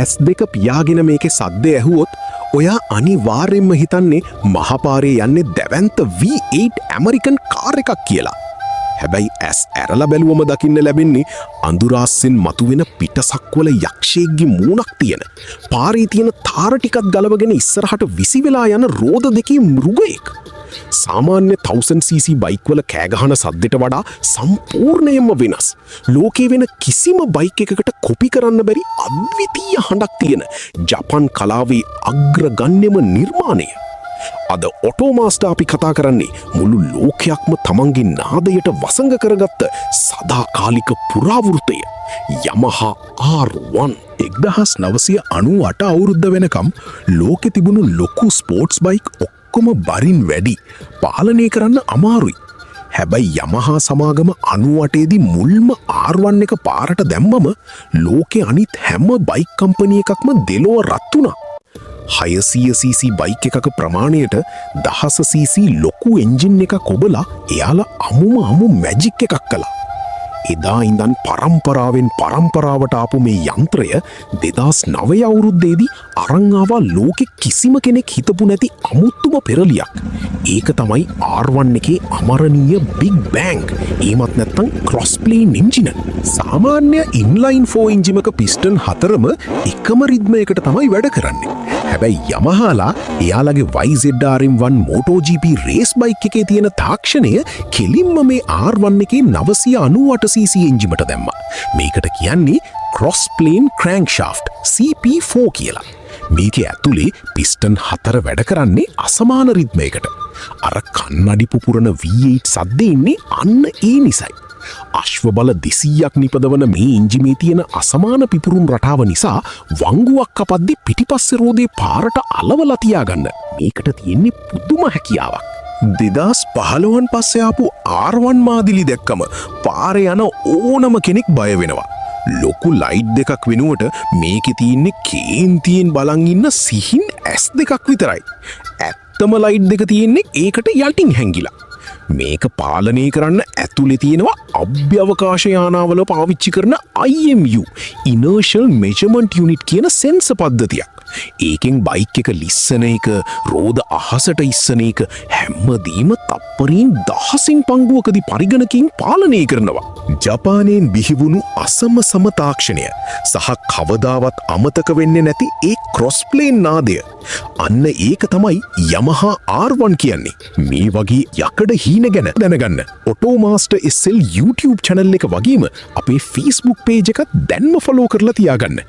S2 පියාගෙන මේකේ සද්දය ඇහුවොත් ඔයා අනිවාර්යෙන්ම හිතන්නේ මහපාරේ යන්නේ දැවැන්ත V8 ඇමරිකන් කාර් එකක් කියලා. හැබැයි ඇස් ඇරලා බැලුවම දකින්න ලැබෙන්නේ අඳුරාස්සෙන් මතුවෙන පිටසක්වල යක්ෂයෙක්ගේ මූණක් තියෙන. පාරේ තියෙන තාර ටිකක් ගලවගෙන ඉස්සරහට විසි වෙලා යන රෝද දෙකේ මෘගයෙක්. සාමාන්‍ය 1000cc බයික් වල කෑගහන සද්දෙට වඩා සම්පූර්ණයෙන්ම වෙනස්. ලෝකේ වෙන කිසිම බයික් එකකට කොපි කරන්න බැරි අද්විතීය හඬක් තියෙන ජපන් කලාවේ අග්‍රගණ්‍යම නිර්මාණය. අද ඔටෝමාස්ටර් අපි කතා කරන්නේ මුළු ලෝකයක්ම තමන්ගේ නාදයට වසඟ කරගත්ත සදාකාලික පුරාවෘතය Yamaha R1. 1998 අවුරුද්ද වෙනකම් ලෝකෙ තිබුණු ලොකු ස්පෝර්ට්ස් බයික් ඔක්කොම බරින් වැඩි, පාලනය කරන්න අමාරුයි. හැබැයි Yamaha සමාගම 98දී මුල්ම R1 එක පාරට දැම්මම ලෝකෙ අනිත් හැම බයික් කම්පැනි එකක්ම දෙලොව රත් වුණා. 600cc බයික් එකක ප්‍රමාණයට 1000cc ලොකු එන්ජින් එකක් ඔබලා එයාලා අමු මැජික් එකක් කළා. එදා ඉඳන් පරම්පරාවෙන් පරම්පරාවට ආපු මේ යන්ත්‍රය 2009 අවුරුද්දේදී අරන් ආවා ලෝකෙ කිසිම කෙනෙක් හිතපු නැති අමුතුම පෙරලියක්. ඒක තමයි R1 එකේ අමරණීය බිග් බෑන්ග්. ඒමත් නැත්තම් ක්‍රොස් ප්ලේන් එන්ජින. සාමාන්‍ය ඉන්ලයින් 4 එන්ජිමක පිස්ටන් හතරම එකම රිද්මයකට තමයි වැඩ කරන්නේ. හැබැයි Yamahaලා එයාලගේ YZR-M1 MotoGP රේස් බයික් එකේ තියෙන තාක්ෂණය කෙලින්ම මේ R1 එකේ 998cc එන්ජිමට දැම්මා. මේකට කියන්නේ ක්‍රොස් ප්ලේන් ක්‍රෑන්ක්ෂාෆ්ට් CP4 කියලා. මේකේ ඇතුලේ පිස්ටන් 4 වැඩ කරන්නේ අසමාන රිද්මයකට. අර කන්නඩි පුපුරන V8 සද්දේ ඉන්නේ අන්න ඒ නිසයි. අශ්ව බල 200ක් නිපදවන මේ එන්ජිමේ තියෙන අසමාන පිපුරුම් රටාව නිසා වංගුවක් කපද්දි පිටිපස්සේ රෝදේ පාරට අලවලා තියාගන්න මේකට තියෙන්නේ පුදුම හැකියාවක්. 2015න් පස්සේ ආපු R1 මාදිලි දැක්කම පාරේ යන ඕනම කෙනෙක් බය වෙනවා. ලොකු ලයිට් දෙකක් වෙනුවට මේකේ තියෙන්නේ කේන්තියෙන් බලන් ඉන්න සිහින් S2ක් විතරයි. ඇත්තම ලයිට් දෙක තියෙන්නේ ඒකට යටින් හැංගිලා. මේක පාලනය කරන්න ඇතුලේ තියෙනවා අභ්‍යවකාශ යානාවල පාවිච්චි කරන IMU Inertial Measurement Unit කියන සෙන්සර් පද්ධතියක්. ඒකෙන් බයික් එක ලිස්සන එක, රෝද අහසට ඉස්සන එක හැමදේම තප්පරයෙන් 1000න් පංගුවකදී පරිගණකයෙන් පාලනය කරනවා. ජපානයෙන් බිහිවුණු අසම සම තාක්ෂණය සහ කවදාවත් අමතක වෙන්නේ නැති ඒ ක්‍රොස් ප්ලේන් නාදය. අන්න ඒක තමයි Yamaha R1 කියන්නේ. මේ වගේ යකඩ හීන ගැන දැනගන්න ඔටෝමාස්ටර් SL YouTube channel එක වගේම අපේ Facebook page එකත් දැන්ම follow කරලා තියාගන්න.